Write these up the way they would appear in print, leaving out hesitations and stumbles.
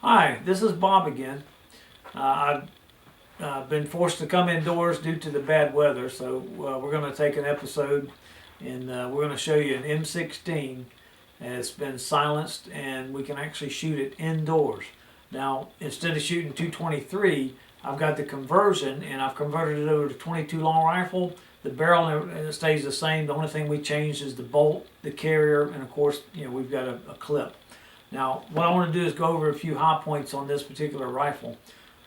Hi, this is Bob again. I've been forced to come indoors due to the bad weather, so we're going to take an episode and we're going to show you an M16. It's been silenced and we can actually shoot it indoors. Now, instead of shooting 223, I've got the conversion and I've converted it over to 22 long rifle. The barrel stays the same. The only thing we changed is the bolt, the carrier, and of course, we've got a clip. Now, what I want to do is go over a few high points on this particular rifle.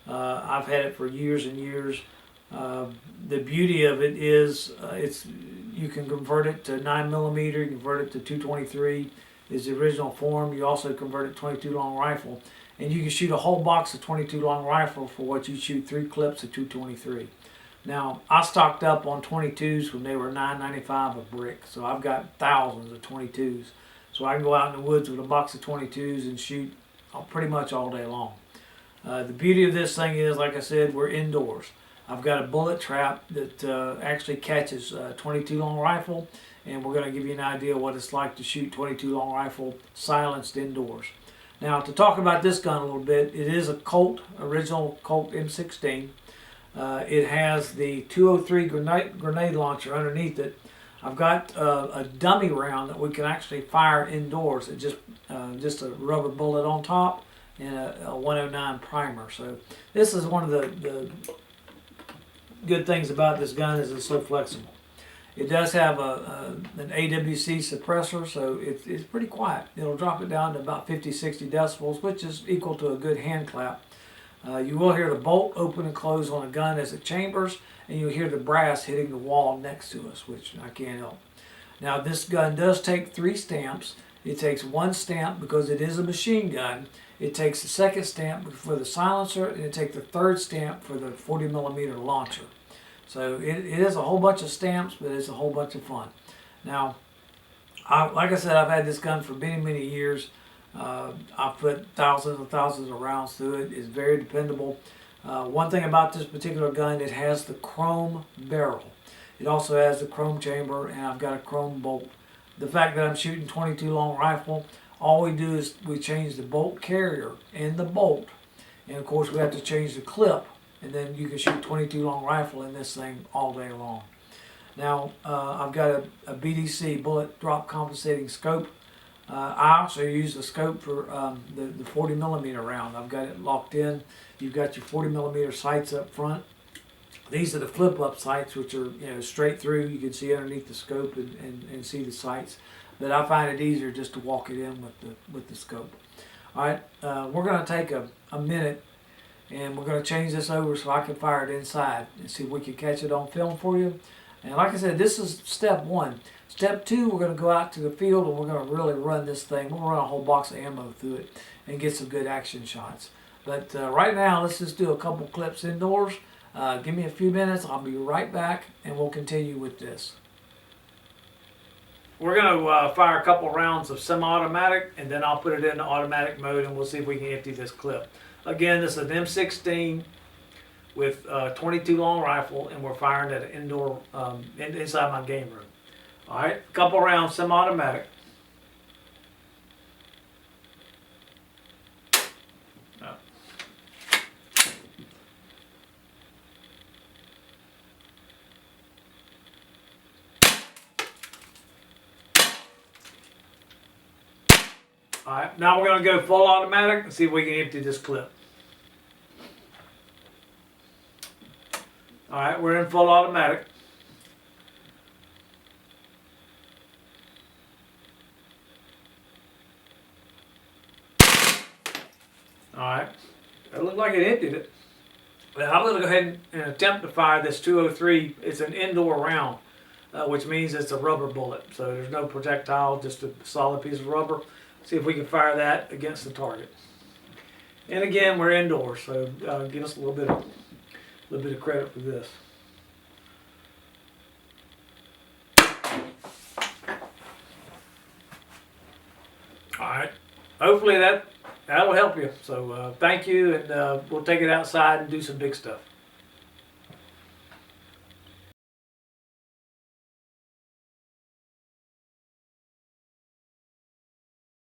I've had it for years and years. The beauty of it is you can convert it to 9mm, you can convert it to 223 is the original form. You also convert it to 22 long rifle. And you can shoot a whole box of 22 long rifle for what you shoot 3 clips of 223. Now, I stocked up on 22s when they were $9.95 a brick, so I've got thousands of 22s. So I can go out in the woods with a box of 22s and shoot pretty much all day long. The beauty of this thing is, like I said, we're indoors. I've got a bullet trap that actually catches 22 long rifle, and we're going to give you an idea what it's like to shoot 22 long rifle silenced indoors. Now, to talk about this gun a little bit, it is a Colt, original Colt M16. It has the 203 grenade launcher underneath it. I've got a dummy round that we can actually fire indoors. It's just a rubber bullet on top and a 109 primer. So this is one of the good things about this gun is it's so flexible. It does have an AWC suppressor, so it's pretty quiet. It'll drop it down to about 50-60 decibels, which is equal to a good hand clap. You will hear the bolt open and close on a gun as it chambers, and you'll hear the brass hitting the wall next to us, which I can't help. Now, this gun does take 3 stamps. It takes 1 stamp because it is a machine gun. It takes the 2nd stamp for the silencer, and it takes the 3rd stamp for the 40mm launcher. So it is a whole bunch of stamps, but it's a whole bunch of fun. Now, like I said, I've had this gun for many, many years. I've put thousands and thousands of rounds through it. It's very dependable. One thing about this particular gun, it has the chrome barrel. It also has the chrome chamber, and I've got a chrome bolt. The fact that I'm shooting 22 long rifle, all we do is we change the bolt carrier and the bolt. And of course we have to change the clip, and then you can shoot 22 long rifle in this thing all day long. Now, I've got a BDC, bullet drop compensating scope. I also use the scope for the 40mm round. I've got it locked in. You've got your 40mm sights up front. These are the flip-up sights, which are straight through. You can see underneath the scope and see the sights. But I find it easier just to walk it in with the scope. All right, we're going to take a minute, and we're going to change this over so I can fire it inside and see if we can catch it on film for you. And like I said, this is step 1. Step 2, we're going to go out to the field and we're going to really run this thing. We'll run a whole box of ammo through it and get some good action shots. But right now, let's just do a couple clips indoors. Give me a few minutes. I'll be right back and we'll continue with this. We're going to fire a couple rounds of semi-automatic, and then I'll put it into automatic mode and we'll see if we can empty this clip. Again, this is an M16 with 22 long rifle, and we're firing at an indoor inside my game room. All right, a couple rounds semi-automatic. All right, now we're going to go full automatic and see if we can empty this clip. All right, we're in full automatic. All right, it looked like it emptied it. But I'm going to go ahead and attempt to fire this 203. It's an indoor round, which means it's a rubber bullet. So there's no projectile, just a solid piece of rubber. See if we can fire that against the target. And again, we're indoors, so give us a little bit of credit for this. All right, hopefully that'll help you. So thank you, and we'll take it outside and do some big stuff.